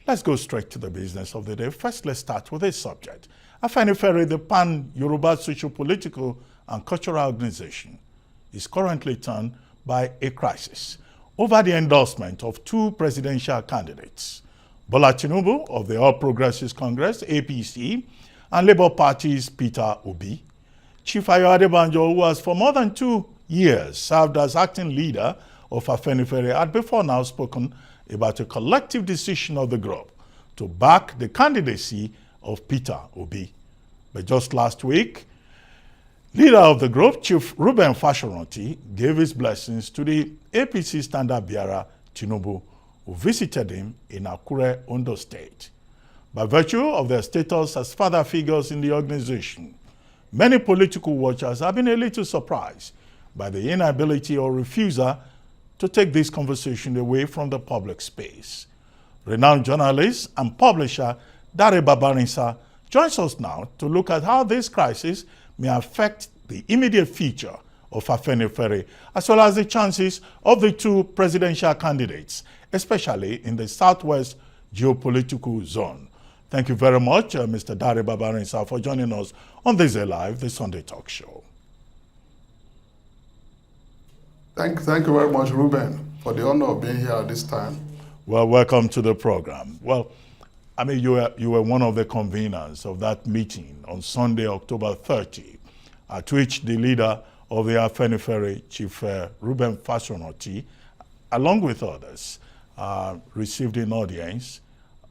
Let's go straight to the business of the day. First, let's start with this subject. Afenifere, the pan-Yoruba socio-political and cultural organization, is currently turned by a crisis over the endorsement of two presidential candidates, Bola Tinubu of the All Progressives Congress, APC, and Labour Party's Peter-Obi. Chief Adebanjo, who has for more than 2 years served as acting leader of Afenifere, had before now spoken about a collective decision of the group to back the candidacy of Peter-Obi. But just last week, leader of the group, Chief Reuben Fashoranti, gave his blessings to the APC standard bearer, Tinubu, who visited him in Akure, Ondo State. By virtue of their status as father figures in the organization, many political watchers have been a little surprised by the inability or refusal to take this conversation away from the public space. Renowned journalist and publisher Dare Babarinsa joins us now to look at how this crisis may affect the immediate future of Afenifere, as well as the chances of the two presidential candidates, especially in the southwest geopolitical zone. Thank you very much, Mr. Dare Babarinsa, for joining us on This Day Live, the Sunday Talk Show. Thank you very much, Reuben, for the honor of being here at this time. Well, welcome to the program. Well, I mean, you were one of the conveners of that meeting on Sunday, October 30, at which the leader of the Afenifere, Chief Reuben Fashoranti, along with others, received an audience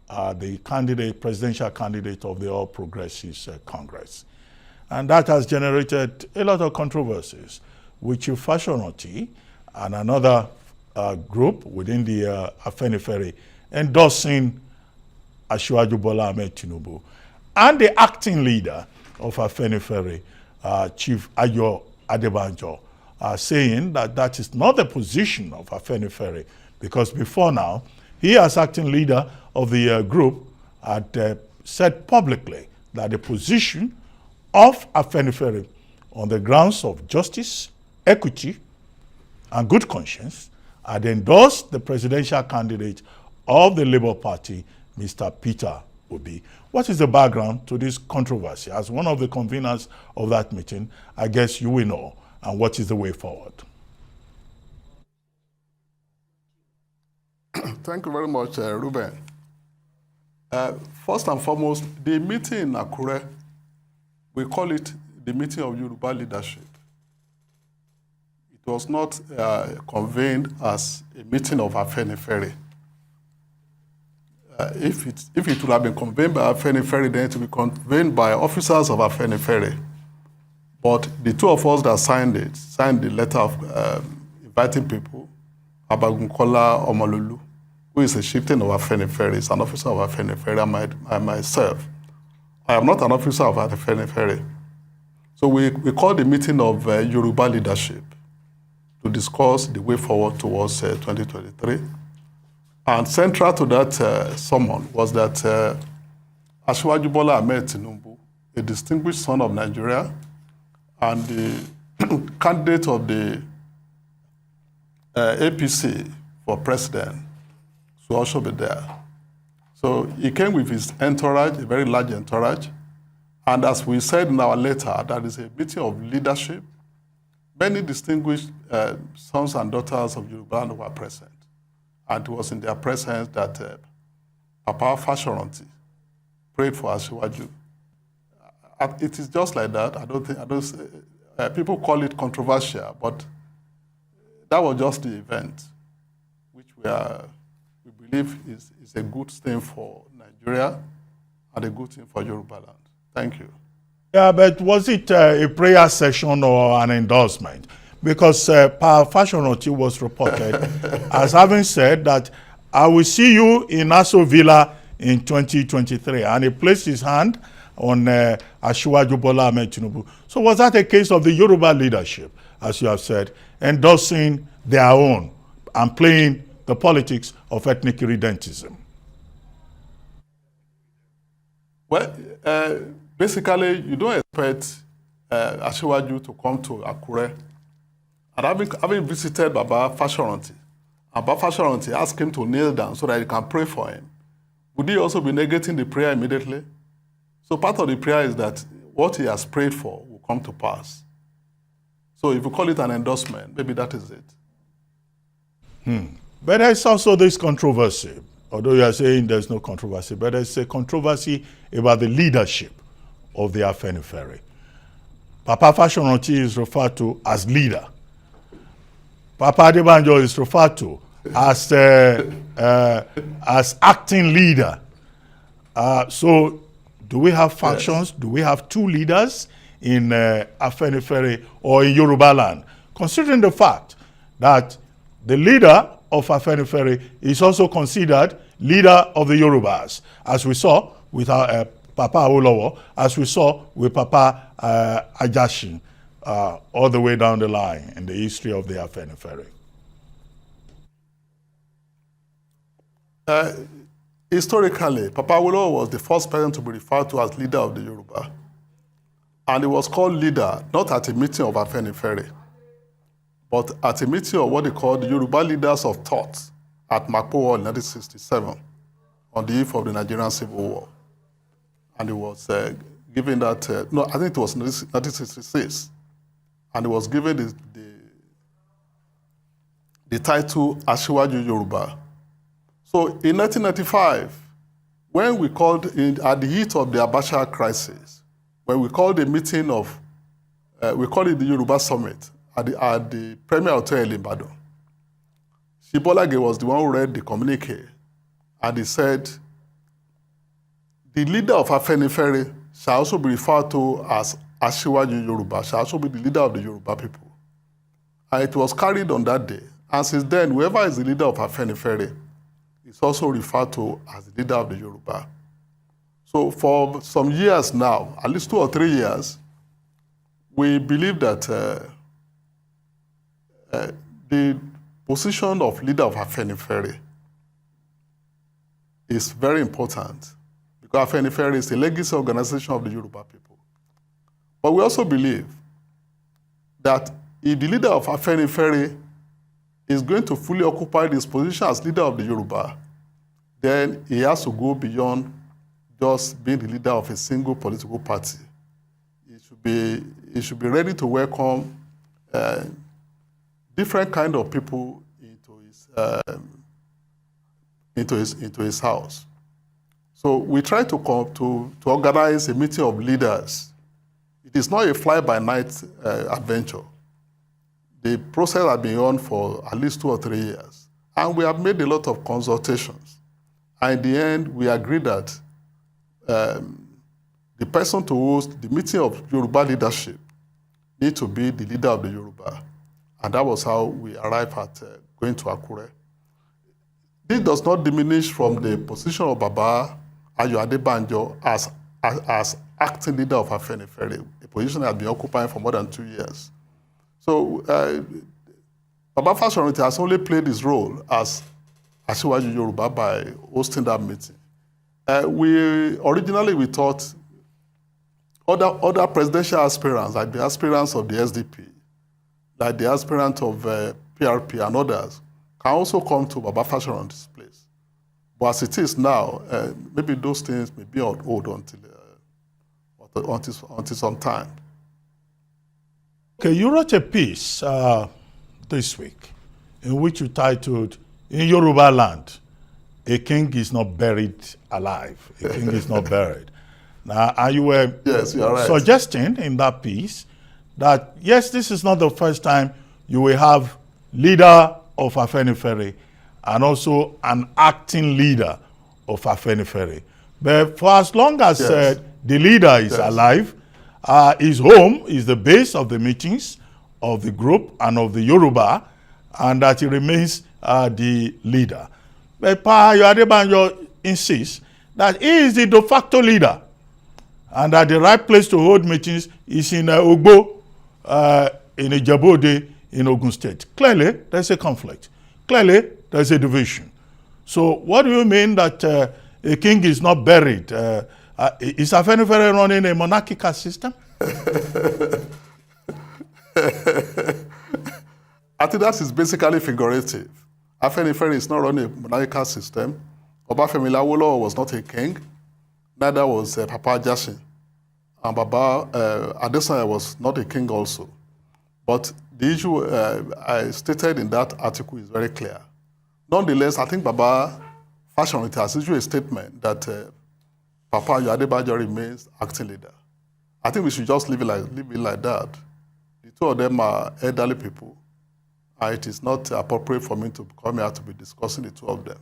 the presidential candidate of the All Progressives Congress. And that has generated a lot of controversies, with Chief Fashoranti and another group within the Afenifere endorsing Asiwaju Bola Ahmed Tinubu, and the acting leader of Afenifere, Chief Adebanjo, saying that that is not the position of Afenifere, because before now, he as acting leader of the group had said publicly that the position of Afenifere on the grounds of justice, equity, and good conscience had endorsed the presidential candidate of the Labour Party, Mr. Peter-Obi. What is the background to this controversy? As one of the conveners of that meeting, I guess you will know, and what is the way forward? Thank you very much, Reuben. First and foremost, the meeting in Akure, we call it the meeting of Yoruba leadership. It was not convened as a meeting of Afenifere. If it would have been convened by Afenifere, then it would be convened by officers of Afenifere. But the two of us that signed the letter of inviting people, Abagunkola Omololu, who is a chieftain of Afenifere, is an officer of Afenifere, and myself. I am not an officer of Afenifere. So we called the meeting of Yoruba leadership to discuss the way forward towards 2023. And central to that summon was that Asiwaju Bola Ahmed Tinubu, a distinguished son of Nigeria, and the candidate of the APC for president, should also be there. So he came with his entourage, a very large entourage. And as we said in our letter, that is a meeting of leadership. Many distinguished sons and daughters of Yoruba were present. And it was in their presence that Papa Fashoranti prayed for Asiwaju. It is just like that. People call it controversial, but that was just the event, which we believe is a good thing for Nigeria and a good thing for Yoruba land. Thank you. Yeah, but was it a prayer session or an endorsement? Because Pa Fashoranti was reported as having said that I will see you in Aso Villa in 2023, and he placed his hand on Asiwaju Bola Ahmed Tinubu. So was that a case of the Yoruba leadership, as you have said, endorsing their own and playing the politics of ethnic irredentism? Well, basically, you don't expect Asiwaju to come to Akure. And having visited Baba Fashoranti, Baba Fashoranti asked him to kneel down so that he can pray for him. would he also be negating the prayer immediately? So part of the prayer is that what he has prayed for will come to pass. So if you call it an endorsement, maybe that is it. But there's also this controversy, although you are saying there's no controversy, but there's a controversy about the leadership of the Afenifere. Papa Fashoranti is referred to as leader. Papa Adebanjo is referred to as acting leader. So do we have factions? Yes. Do we have two leaders in Afenifere or in Yoruba land? Considering the fact that the leader of Afenifere is also considered leader of the Yorubas, as we saw with our Papa Awolowo, as we saw with Papa Ajashin, all the way down the line in the history of the Afenifere. Historically, Papa Awolowo was the first person to be referred to as leader of the Yoruba. And he was called leader, not at a meeting of Afenifere, but at a meeting of what they called the Yoruba Leaders of Thought at Makpo in 1967, on the eve of the Nigerian Civil War. And he was given that, no, I think it was 1966, and he was given the title Asiwaju Yoruba. So in 1995, when we called, at the heat of the Abacha crisis, when we called a meeting of, we called it the Yoruba Summit at the Premier Hotel in Ibadan, Shibolage was the one who read the communique, and he said, the leader of Afenifere shall also be referred to as Asiwaju Yoruba, shall also be the leader of the Yoruba people. And it was carried on that day. And since then, whoever is the leader of Afenifere is also referred to as the leader of the Yoruba. So for some years now, at least 2 or 3 years, we believe that the position of leader of Afenifere is very important, because Afenifere is a legacy organization of the Yoruba people. But we also believe that if the leader of Afenifere is going to fully occupy this position as leader of the Yoruba, then he has to go beyond just being the leader of a single political party. He should be ready to welcome different kind of people into his house. So we try to organize a meeting of leaders. It is not a fly-by-night adventure. The process has been on for at least 2 or 3 years. And we have made a lot of consultations. And in the end, we agreed that the person to host the meeting of Yoruba leadership needs to be the leader of the Yoruba. And that was how we arrived at going to Akure. This does not diminish from the position of Baba Adebanjo as acting leader of Afenifere, a position that has been occupying for more than 2 years. So Baba Fashoranti has only played his role as Asiwaju Yoruba by hosting that meeting. Originally we thought other presidential aspirants, like the aspirants of the SDP, like the aspirant of PRP and others, can also come to Baba Fashoranti's place. But as it is now, maybe those things may be on hold until some time. Okay, you wrote a piece this week in which you titled, "In Yoruba land, a king is not buried alive. A king is not buried." Now, and you were suggesting in that piece that, yes, this is not the first time you will have leader of Afenifere and also an acting leader of Afenifere. But for as long as the leader is alive, his home is the base of the meetings of the group and of the Yoruba, and that he remains the leader. But Pa Adebanjo insists that he is the de facto leader, and that the right place to hold meetings is in Ogbo, in Ijebode, in Ogun State. Clearly, there's a conflict. Clearly, there's a division. So what do you mean that a king is not buried? Is Afenifere running a monarchical system? I think that is basically figurative. Afenifere is not running a monarchical system. Obafemi Awolowo was not a king, neither was Papa Jasin. And Baba Adesanya was not a king also. But the issue I stated in that article is very clear. Nonetheless, I think Baba fashioned it as issued a statement that Papa Adebanjo remains acting leader. I think we should just leave it like that. The two of them are elderly people, and it is not appropriate for me to come here to be discussing the two of them.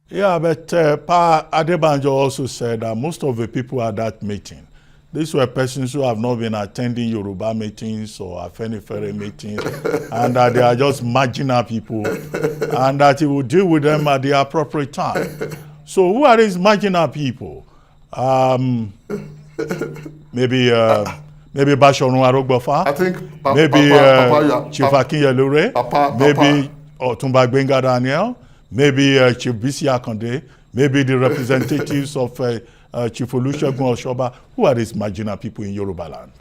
Yeah, but Pa Adebanjo also said that most of the people at that meeting, these were persons who have not been attending Yoruba meetings or Afenifere meetings, and that they are just marginal people, and that he will deal with them at the appropriate time. So who are these marginal people? Maybe Bashorun Arogbofa. I think maybe Chief Akinyelure. Maybe Otumba Gbenga Daniel. Maybe Chief Bisi Akande. Maybe the representatives of Chief Olusegun Oshoba. Who are these marginal people in Yoruba land?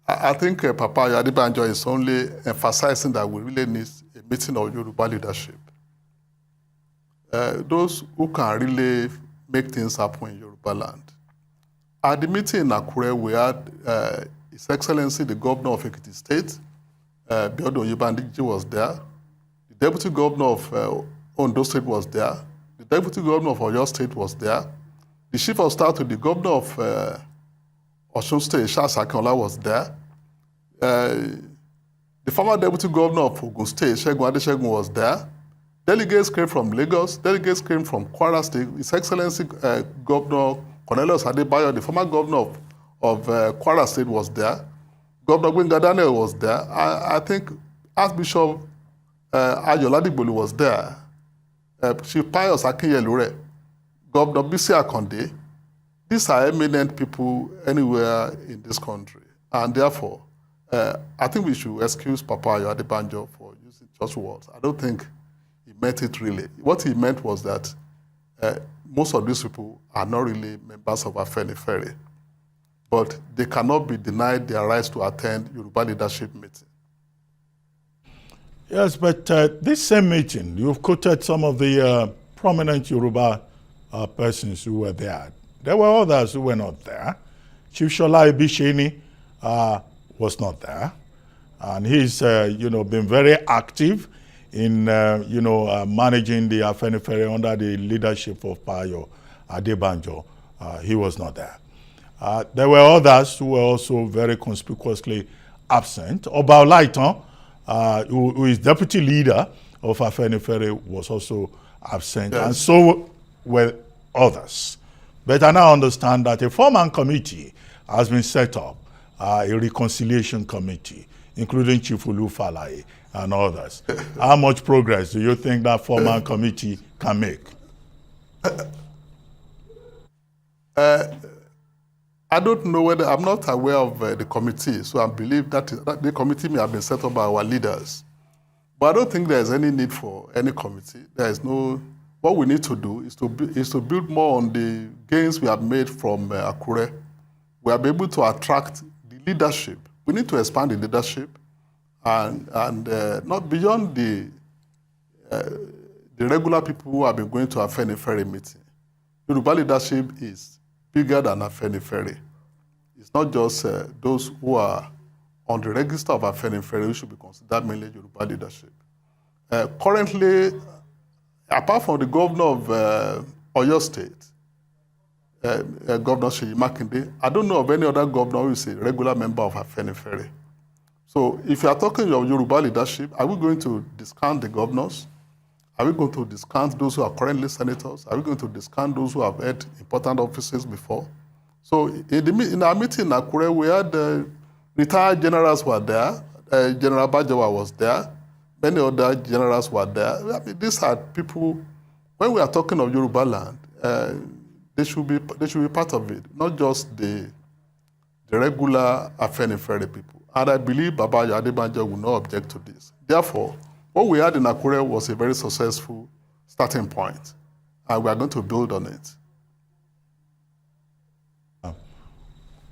I think Papa Adebanjo is only emphasizing that we really need a meeting of Yoruba leadership. Those who can really make things happen in Yoruba land. At the meeting in Akure, we had His Excellency, the Governor of Ekiti State, Biodun Oyebamiji was there. The Deputy Governor of Ondo State was there. The Deputy Governor of Oyo State was there. The Chief of Staff to the Governor of Osun State, Charles Akinola, was there. The former Deputy Governor of Ogun State, Segun Adeshegun, was there. Delegates came from Lagos. Delegates came from Kwara State. His Excellency Governor Cornelius Adebayo, the former governor of Kwara State, was there. Governor Gbenga Daniel was there. I think Archbishop Ayo Ladigbolu was there. Chief Pius Akinyelure, Governor Bisi Akande. These are eminent people anywhere in this country. And therefore, I think we should excuse Papa Adebanjo for using church words. I don't think he meant it really. What he meant was that most of these people are not really members of Afenifere, but they cannot be denied their rights to attend Yoruba leadership meeting. Yes, but this same meeting, you've quoted some of the prominent Yoruba persons who were there. There were others who were not there. Chief Shola Ibisheni was not there, and he's been very active in managing the Afenifere under the leadership of Payo Adebanjo. He was not there. There were others who were also very conspicuously absent. Oba Olaitan, who is deputy leader of Afenifere, was also absent, yes. And so were others. But I now understand that a four-man committee has been set up, a reconciliation committee, including Chief Ulu Falaye and others. How much progress do you think that four-man committee can make? I don't know whether, I'm not aware of the committee, so I believe that the committee may have been set up by our leaders. But I don't think there's any need for any committee. There is no, what we need to do is to build more on the gains we have made from Akure. We are able to attract the leadership. We need to expand the leadership and not beyond the regular people who have been going to Afenifere meeting. Yoruba leadership is bigger than Afenifere. It's not just those who are on the register of Afenifere who should be considered mainly Yoruba leadership. Currently, apart from the governor of Oyo State, Governor Seyi Makinde, I don't know of any other governor who is a regular member of Afenifere. So if you are talking of Yoruba leadership, are we going to discount the governors? Are we going to discount those who are currently senators? Are we going to discount those who have held important offices before? So in our meeting in Akure, we had retired generals were there. General Bajawa was there. Many other generals were there. I mean, these are people, when we are talking of Yoruba land, they should be part of it, not just the regular Afenifere people. And I believe Baba Adebanjo will not object to this. Therefore, what we had in Akure was a very successful starting point, and we are going to build on it.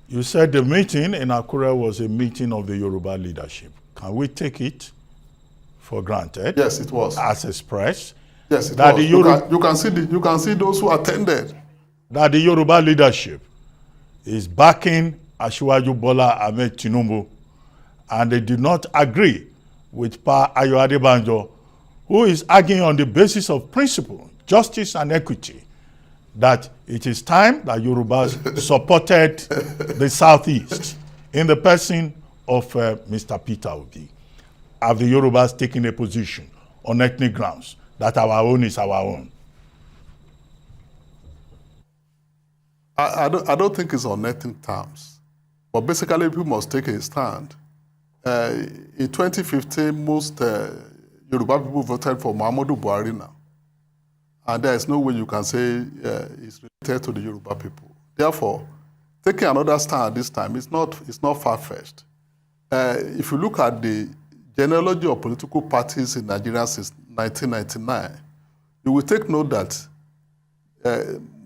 You said the meeting in Akure was a meeting of the Yoruba leadership. Can we take it for granted. Yes, it was. As expressed. Yes, it that was. You can see those who attended. That the Yoruba leadership is backing Asiwaju Bola Ahmed Tinubu, and they did not agree with Pa Ayo Adebanjo, who is arguing on the basis of principle, justice, and equity, that it is time that Yorubas supported the Southeast in the person of Mr. Peter Obi. Have the Yorubas taken a position on ethnic grounds that our own is our own? I don't think it's on ethnic terms, but basically people must take a stand. In 2015, most Yoruba people voted for Muhammadu Buhari now, and there is no way you can say it's related to the Yoruba people. Therefore, taking another stand this time is not far-fetched. If you look at the genealogy of political parties in Nigeria since 1999, you will take note that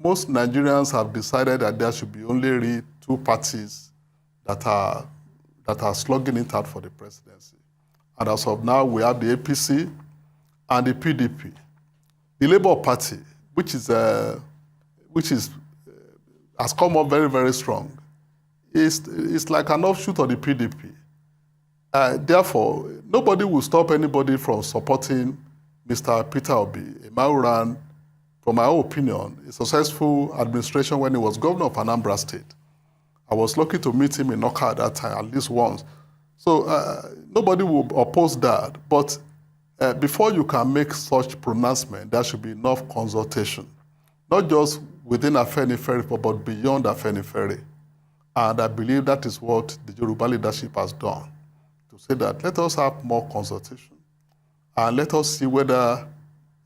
most Nigerians have decided that there should be only two parties that are slugging it out for the presidency. And as of now, we have the APC and the PDP. The Labour Party, which has come up very, very strong, is like an offshoot of the PDP. Therefore, nobody will stop anybody from supporting Mr. Peter Obi, a man who ran, from my own opinion, a successful administration when he was governor of Anambra State. I was lucky to meet him in Oka at that time, at least once. So nobody will oppose that. But before you can make such pronouncement, there should be enough consultation, not just within Afenifere, but beyond Afenifere. And I believe that is what the Yoruba leadership has done, to say that let us have more consultation and let us see whether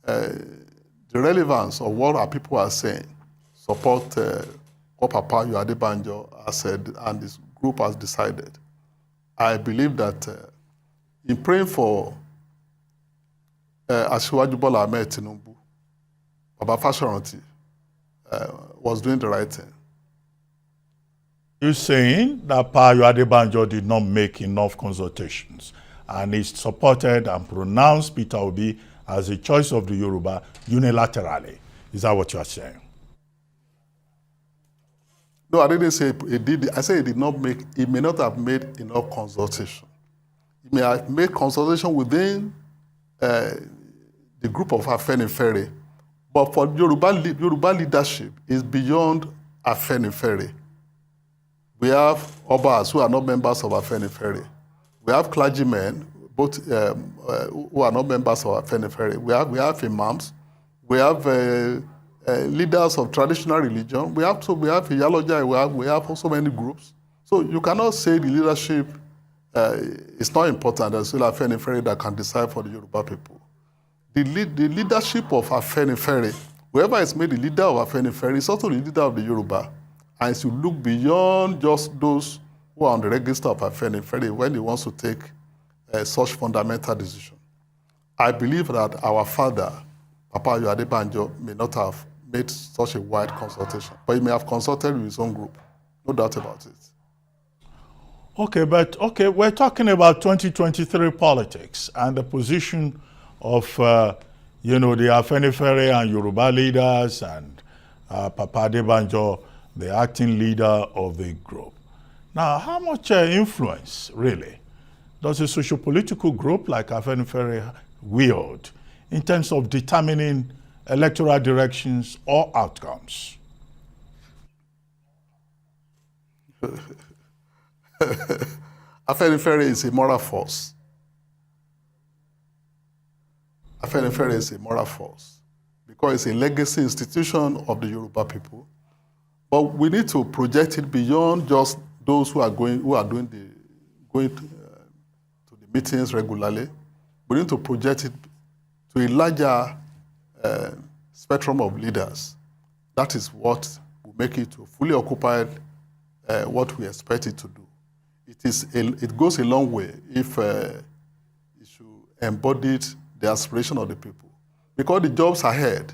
the relevance of what our people are saying support what Papa Adebanjo has said and this group has decided. I believe that in praying for Asiwaju Bola Ahmed Tinubu, Baba Fashoranti was doing the right thing. You're saying that Pa Adebanjo did not make enough consultations and he supported and pronounced Peter Obi as a choice of the Yoruba unilaterally. Is that what you are saying? No, I didn't say it did. I said it may not have made enough consultation. It may have made consultation within the group of Afenifere, but for Yoruba leadership is beyond Afenifere. We have Obas who are not members of Afenifere. We have clergymen, both who are not members of Afenifere. We have imams. We have leaders of traditional religion. We have Iyaloja. We have so many groups. So you cannot say the leadership is not important. There's still Afenifere that can decide for the Yoruba people. The leadership of Afenifere, whoever is made the leader of Afenifere, is also the leader of the Yoruba. And if you look beyond just those who are on the register of Afenifere when he wants to take such fundamental decision. I believe that our father, Papa Adebanjo, may not have made such a wide consultation, but he may have consulted with his own group. No doubt about it. Okay, we're talking about 2023 politics and the position of, the Afenifere and Yoruba leaders and Papa Adebanjo, the acting leader of the group. Now, how much influence, really, does a socio-political group like Afenifere wield in terms of determining electoral directions or outcomes? Afenifere is a moral force. Afenifere is a moral force because it's a legacy institution of the Yoruba people. But we need to project it beyond just those who are going to the meetings regularly. We need to project it to a larger spectrum of leaders. That is what will make it to fully occupy what we expect it to do. It goes a long way if it should embody the aspiration of the people. Because the jobs ahead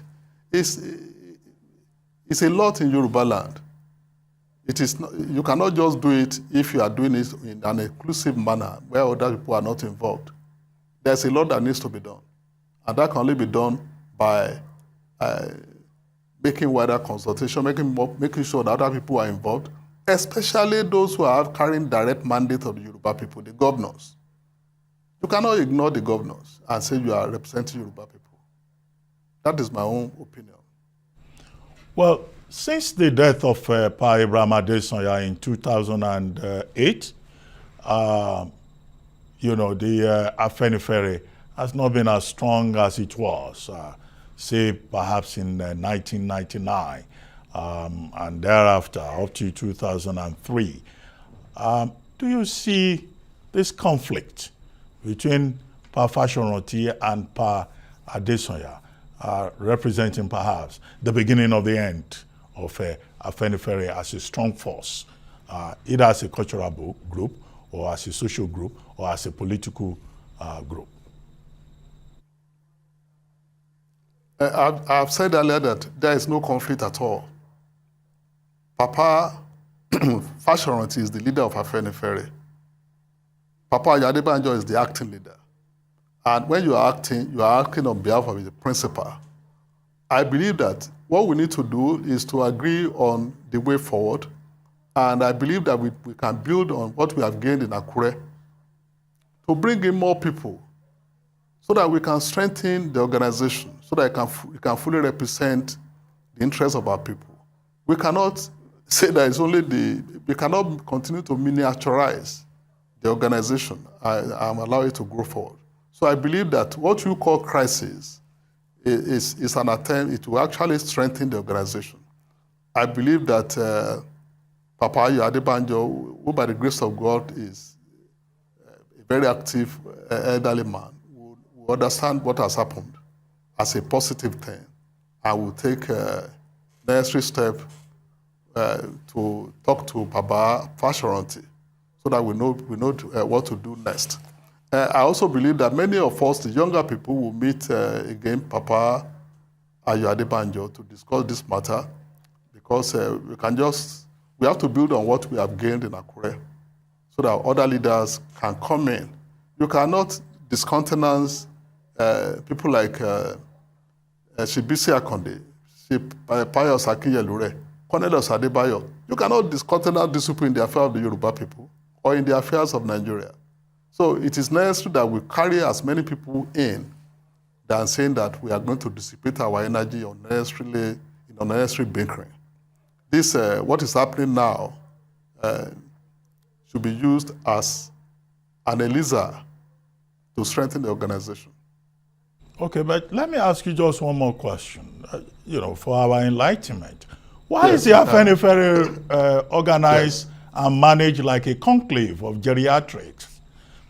is a lot in Yoruba land. You cannot just do it if you are doing it in an inclusive manner where other people are not involved. there's a lot that needs to be done. And that can only be done by making wider consultation, making sure that other people are involved, especially those who are carrying direct mandate of the Yoruba people, the governors. You cannot ignore the governors and say you are representing Yoruba people. That is my own opinion. Well, since the death of Pa Abraham Adesanya in 2008, the Afenifere has not been as strong as it was, say perhaps in 1999 and thereafter up to 2003. Do you see this conflict between Pa Fashoranti and Pa Adesanya representing perhaps the beginning of the end of Afenifere as a strong force, either as a cultural group or as a social group or as a political group? I've said earlier that there is no conflict at all. Papa Fashoranti is the leader of Afenifere. Papa Adebanjo is the acting leader. And when you are acting on behalf of the principal. I believe that what we need to do is to agree on the way forward. And I believe that we can build on what we have gained in Akure to bring in more people so that we can strengthen the organization, so that we can fully represent the interests of our people. We cannot say that it's only we cannot continue to miniaturize the organization and allow it to grow forward. So I believe that what you call crisis is an attempt, it will actually strengthen the organization. I believe that Papa Adebanjo, who by the grace of God is a very active elderly man, will understand what has happened as a positive thing and will take necessary step to talk to Papa Fashoranti so that we know what to do next. I also believe that many of us, the younger people, will meet again Papa Adebanjo to discuss this matter because we have to build on what we have gained in Akure so that other leaders can come in. You cannot discountenance people like Shibisi Akonde, Pius Akinyelure, Cornelius Adebayo. You cannot discountenance these people in the affairs of the Yoruba people or in the affairs of Nigeria. So it is necessary that we carry as many people in than saying that we are going to dissipate our energy unnecessarily in unnecessary bickering. This, what is happening now, should be used as an Eliza to strengthen the organization. Okay, but let me ask you just one more question, for our enlightenment. Why is the Afenifere organized and managed like a conclave of geriatrics?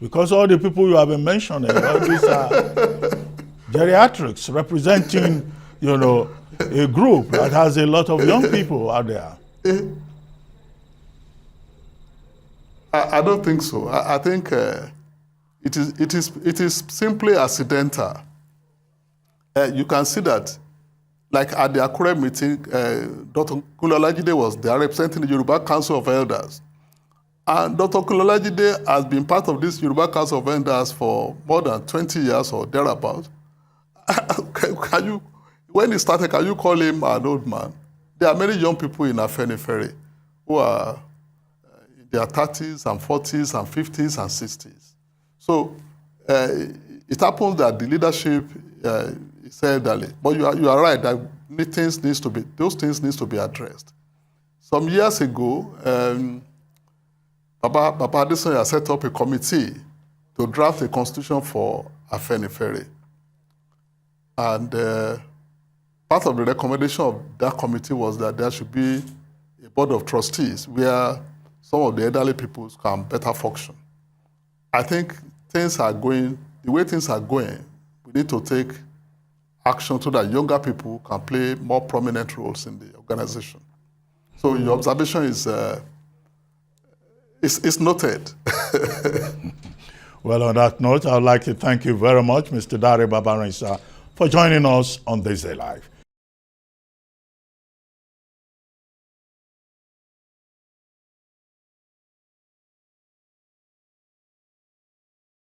Because all the people you have been mentioning, all these are geriatrics representing, a group that has a lot of young people out there. I don't think so. I think it is simply accidental. You can see that, like at the Akure meeting, Dr. Kulolajide was there representing the Yoruba Council of Elders. And Dr. Kulolajide has been part of this Yoruba Council of Elders for more than 20 years or thereabout. When he started, can you call him an old man? There are many young people in Afenifere who are in their 30s and 40s and 50s and 60s. So it happens that the leadership is elderly. But you are right that those things need to be addressed. Some years ago, Baba Adesanya set up a committee to draft a constitution for Afenifere. And part of the recommendation of that committee was that there should be a board of trustees where some of the elderly people can better function. I think the way things are going, we need to take action so that younger people can play more prominent roles in the organization. So your observation is noted. Well, on that note, I would like to thank you very much, Mr. Babarinsa, for joining us on This Day Live.